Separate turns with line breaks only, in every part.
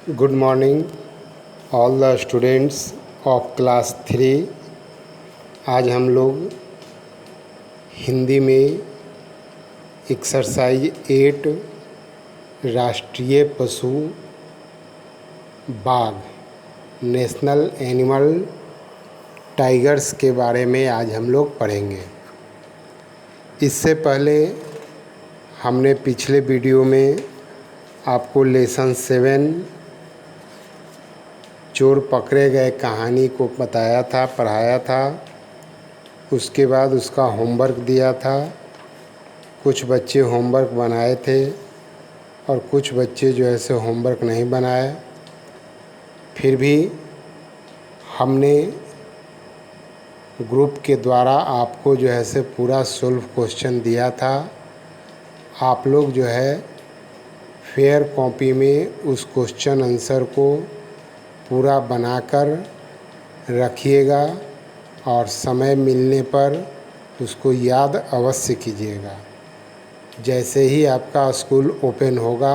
Good morning, all the students of class 3। आज हम लोग हिंदी में एक्सरसाइज 8 राष्ट्रीय पशु बाघ नेशनल एनिमल टाइगर्स के बारे में आज हम लोग पढ़ेंगे। इससे पहले हमने पिछले वीडियो में आपको लेसन 7 चोर पकड़े गए कहानी को बताया था, पढ़ाया था। उसके बाद उसका होमवर्क दिया था। कुछ बच्चे होमवर्क बनाए थे और कुछ बच्चे जो है सो होमवर्क नहीं बनाए। फिर भी हमने ग्रुप के द्वारा आपको जो है से पूरा सोल्व क्वेश्चन दिया था। आप लोग जो है फेयर कॉपी में उस क्वेश्चन आंसर को पूरा बनाकर रखिएगा और समय मिलने पर उसको याद अवश्य कीजिएगा। जैसे ही आपका स्कूल ओपन होगा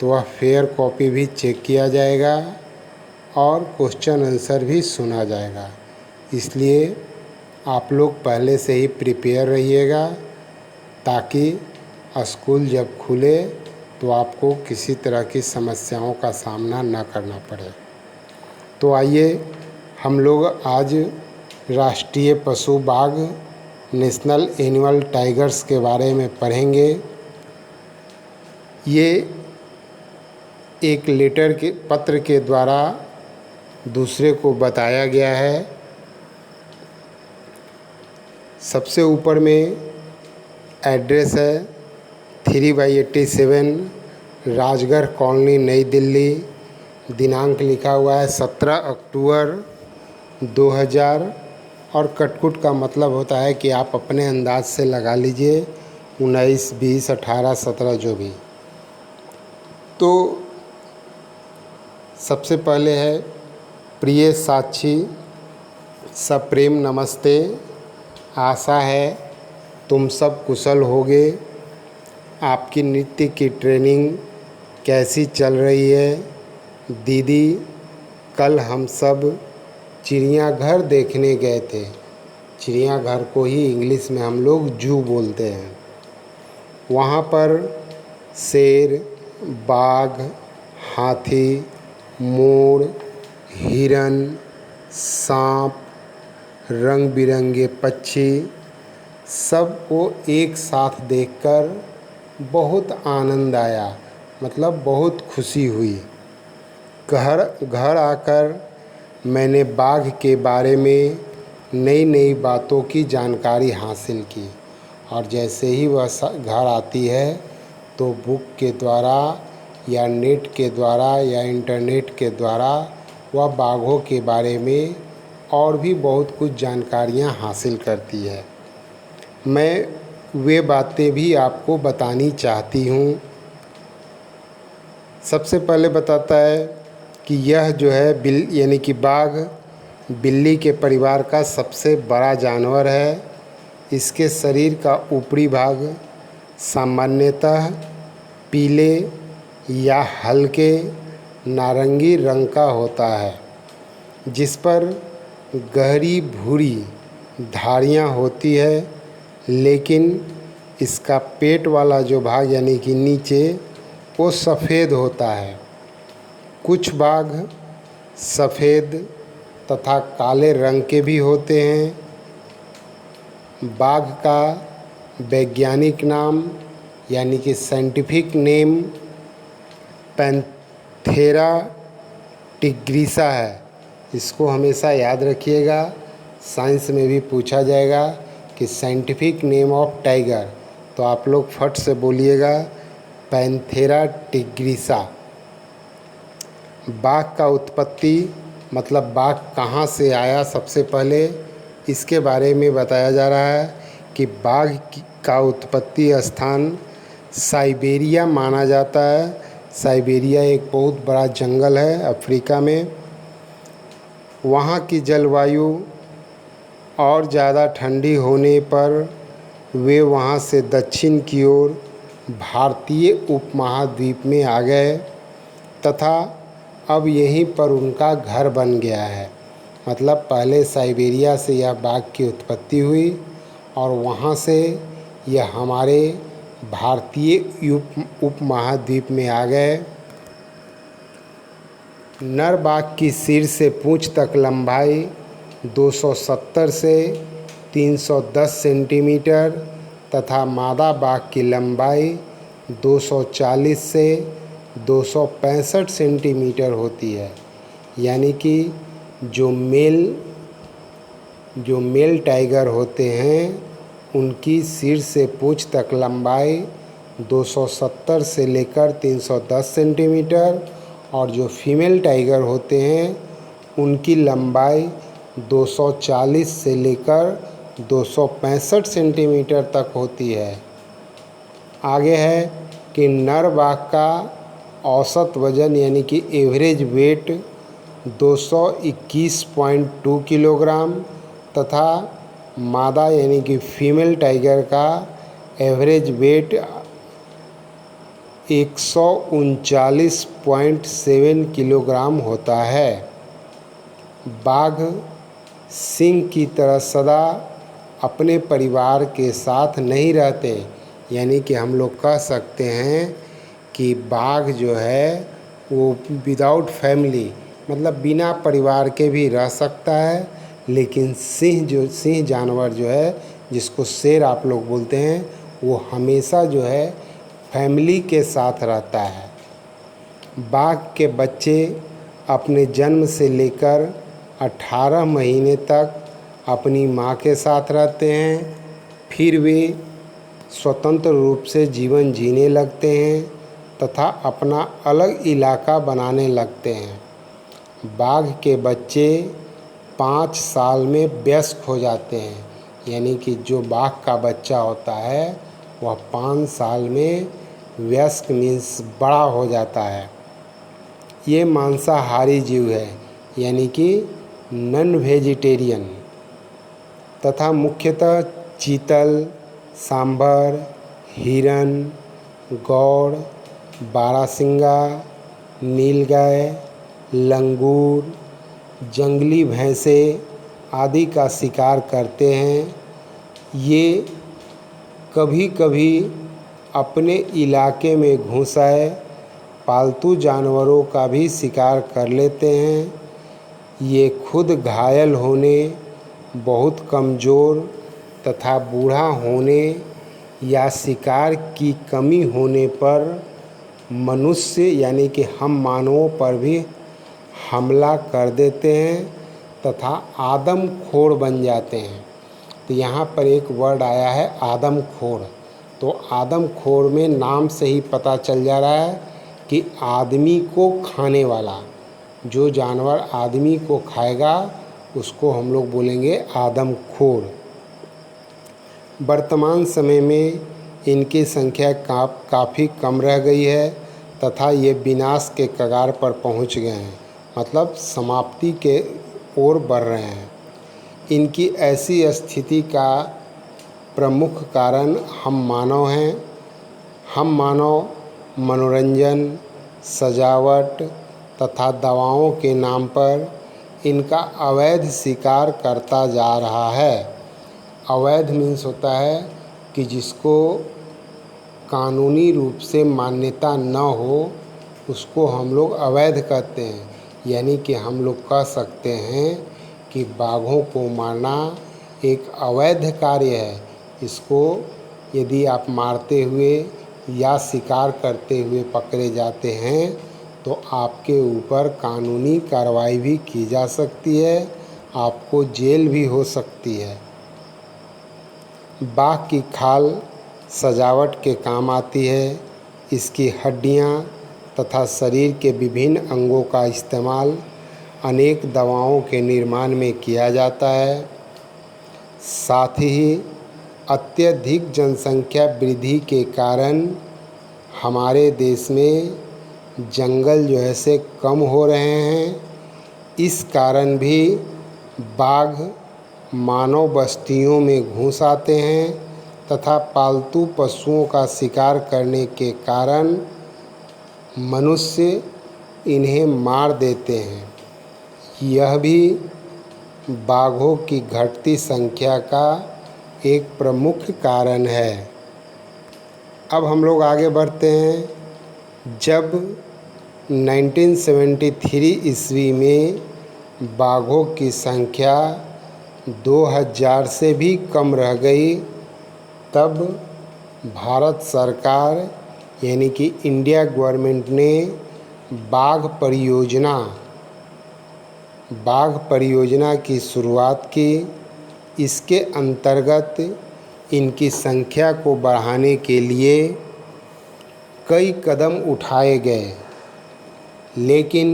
तो वह फेयर कॉपी भी चेक किया जाएगा और क्वेश्चन आंसर भी सुना जाएगा। इसलिए आप लोग पहले से ही प्रिपेयर रहिएगा ताकि स्कूल जब खुले तो आपको किसी तरह की समस्याओं का सामना न करना पड़े। तो आइए हम लोग आज राष्ट्रीय पशु बाघ नेशनल एनिमल टाइगर्स के बारे में पढ़ेंगे। ये एक लेटर के पत्र के द्वारा दूसरे को बताया गया है। सबसे ऊपर में एड्रेस है 3/87 राजगढ़ कॉलोनी, नई दिल्ली। दिनांक लिखा हुआ है 17 अक्टूबर 2000 और कटकुट का मतलब होता है कि आप अपने अंदाज से लगा लीजिए 19, 20, 18, 17 जो भी। तो सबसे पहले है प्रिय साक्षी, सप्रेम नमस्ते। आशा है तुम सब कुशल होगे। आपकी नृत्य की ट्रेनिंग कैसी चल रही है? दीदी, कल हम सब चिड़ियाघर देखने गए थे। चिड़ियाघर को ही इंग्लिश में हम लोग जू बोलते हैं। वहाँ पर शेर, बाघ, हाथी, मोर, हिरन, सांप, रंग बिरंगे पक्षी सबको एक साथ देखकर बहुत आनंद आया, मतलब बहुत खुशी हुई। घर आकर मैंने बाघ के बारे में नई नई बातों की जानकारी हासिल की और जैसे ही वह घर आती है तो बुक के द्वारा या नेट के द्वारा या इंटरनेट के द्वारा वह बाघों के बारे में और भी बहुत कुछ जानकारियां हासिल करती है। मैं वे बातें भी आपको बतानी चाहती हूँ। सबसे पहले बताता है कि यह जो है यानी कि बाघ बिल्ली के परिवार का सबसे बड़ा जानवर है। इसके शरीर का ऊपरी भाग सामान्यतः पीले या हल्के नारंगी रंग का होता है, जिस पर गहरी भूरी धारियाँ होती है, लेकिन इसका पेट वाला जो भाग यानी कि नीचे वो सफ़ेद होता है। कुछ बाघ सफ़ेद तथा काले रंग के भी होते हैं। बाघ का वैज्ञानिक नाम यानी कि साइंटिफिक नेम पैंथेरा टिग्रिसा है। इसको हमेशा याद रखिएगा, साइंस में भी पूछा जाएगा कि साइंटिफिक नेम ऑफ टाइगर, तो आप लोग फट से बोलिएगा पैंथेरा टिग्रिसा। बाघ का उत्पत्ति मतलब बाघ कहाँ से आया, सबसे पहले इसके बारे में बताया जा रहा है कि बाघ का उत्पत्ति स्थान साइबेरिया माना जाता है। साइबेरिया एक बहुत बड़ा जंगल है अफ्रीका में। वहाँ की जलवायु और ज़्यादा ठंडी होने पर वे वहाँ से दक्षिण की ओर भारतीय उपमहाद्वीप में आ गए तथा अब यहीं पर उनका घर बन गया है। मतलब पहले साइबेरिया से यह बाघ की उत्पत्ति हुई और वहाँ से यह हमारे भारतीय उपमहाद्वीप में आ गए। नर बाघ की सिर से पूंछ तक लंबाई 270 से 310 सेंटीमीटर तथा मादा बाघ की लंबाई 240 से 265 सेंटीमीटर होती है। यानी कि जो मेल टाइगर होते हैं उनकी सिर से पूंछ तक लंबाई 270 से लेकर 310 सेंटीमीटर और जो फीमेल टाइगर होते हैं उनकी लंबाई 240 से लेकर 265 सेंटीमीटर तक होती है। आगे है कि नर बाघ का औसत वज़न यानी कि एवरेज वेट 221.2 किलोग्राम तथा मादा यानी कि फीमेल टाइगर का एवरेज वेट 139.7 किलोग्राम होता है। बाघ सिंह की तरह सदा अपने परिवार के साथ नहीं रहते। यानी कि हम लोग कह सकते हैं कि बाघ जो है वो विदाउट फैमिली मतलब बिना परिवार के भी रह सकता है, लेकिन सिंह जानवर जो है जिसको शेर आप लोग बोलते हैं वो हमेशा जो है फैमिली के साथ रहता है। बाघ के बच्चे अपने जन्म से लेकर 18 महीने तक अपनी माँ के साथ रहते हैं, फिर वे स्वतंत्र रूप से जीवन जीने लगते हैं तथा अपना अलग इलाका बनाने लगते हैं। बाघ के बच्चे 5 साल में वयस्क हो जाते हैं। यानी कि जो बाघ का बच्चा होता है वह 5 साल में वयस्क मीन्स बड़ा हो जाता है। ये मांसाहारी जीव है यानी कि नॉन वेजिटेरियन तथा मुख्यतः चीतल, सांभर, हिरन, गौड़, बारहसिंगा, नीलगाय, लंगूर, जंगली भैंसे आदि का शिकार करते हैं। ये कभी कभी अपने इलाके में घुस आए पालतू जानवरों का भी शिकार कर लेते हैं। ये खुद घायल होने, बहुत कमज़ोर तथा बूढ़ा होने या शिकार की कमी होने पर मनुष्य यानी कि हम मानवों पर भी हमला कर देते हैं तथा आदमखोर बन जाते हैं। तो यहाँ पर एक वर्ड आया है आदमखोर। तो आदमखोर में नाम से ही पता चल जा रहा है कि आदमी को खाने वाला, जो जानवर आदमी को खाएगा उसको हम लोग बोलेंगे आदमखोर। वर्तमान समय में इनकी संख्या काफ़ी कम रह गई है तथा ये विनाश के कगार पर पहुंच गए हैं, मतलब समाप्ति के ओर बढ़ रहे हैं। इनकी ऐसी स्थिति का प्रमुख कारण हम मानव हैं। हम मानव मनोरंजन, सजावट तथा दवाओं के नाम पर इनका अवैध शिकार करता जा रहा है। अवैध मीन्स होता है कि जिसको कानूनी रूप से मान्यता न हो उसको हम लोग अवैध कहते हैं। यानी कि हम लोग कह सकते हैं कि बाघों को मारना एक अवैध कार्य है। इसको यदि आप मारते हुए या शिकार करते हुए पकड़े जाते हैं तो आपके ऊपर कानूनी कार्रवाई भी की जा सकती है, आपको जेल भी हो सकती है। बाघ की खाल सजावट के काम आती है। इसकी हड्डियाँ तथा शरीर के विभिन्न अंगों का इस्तेमाल अनेक दवाओं के निर्माण में किया जाता है। साथ ही अत्यधिक जनसंख्या वृद्धि के कारण हमारे देश में जंगल जो है से कम हो रहे हैं। इस कारण भी बाघ मानव बस्तियों में घुस आते हैं तथा पालतू पशुओं का शिकार करने के कारण मनुष्य इन्हें मार देते हैं। यह भी बाघों की घटती संख्या का एक प्रमुख कारण है। अब हम लोग आगे बढ़ते हैं। जब 1973 ईस्वी में बाघों की संख्या 2000 से भी कम रह गई, तब भारत सरकार यानी कि इंडिया गवर्नमेंट ने बाघ परियोजना की शुरुआत की। इसके अंतर्गत इनकी संख्या को बढ़ाने के लिए कई कदम उठाए गए, लेकिन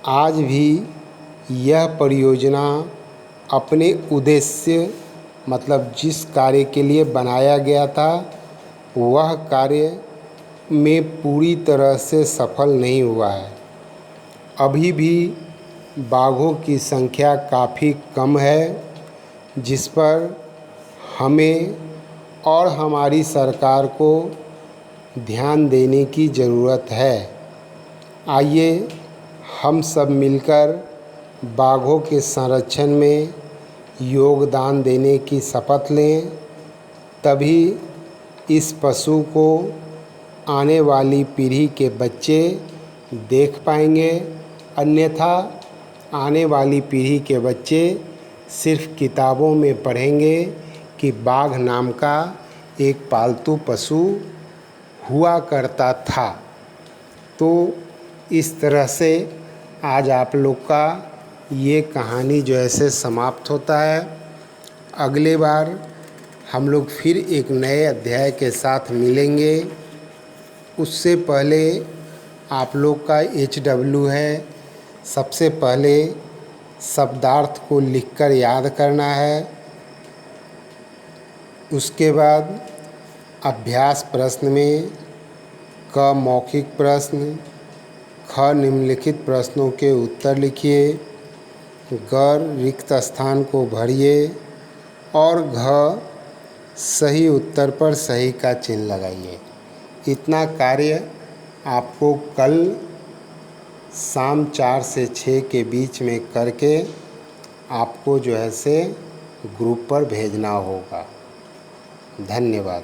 आज भी यह परियोजना अपने उद्देश्य मतलब जिस कार्य के लिए बनाया गया था वह कार्य में पूरी तरह से सफल नहीं हुआ है। अभी भी बाघों की संख्या काफ़ी कम है, जिस पर हमें और हमारी सरकार को ध्यान देने की ज़रूरत है। आइए हम सब मिलकर बाघों के संरक्षण में योगदान देने की शपथ लें, तभी इस पशु को आने वाली पीढ़ी के बच्चे देख पाएंगे। अन्यथा आने वाली पीढ़ी के बच्चे सिर्फ किताबों में पढ़ेंगे कि बाघ नाम का एक पालतू पशु हुआ करता था। तो इस तरह से आज आप लोग का ये कहानी जो ऐसे समाप्त होता है। अगले बार हम लोग फिर एक नए अध्याय के साथ मिलेंगे। उससे पहले आप लोग का HW है, सबसे पहले शब्दार्थ को लिखकर याद करना है। उसके बाद अभ्यास प्रश्न में क मौखिक प्रश्न, ख निम्नलिखित प्रश्नों के उत्तर लिखिए, ग रिक्त स्थान को भरिए और घ सही उत्तर पर सही का चिन्ह लगाइए। इतना कार्य आपको कल शाम 4 से 6 के बीच में करके आपको जो है से ग्रुप पर भेजना होगा। धन्यवाद।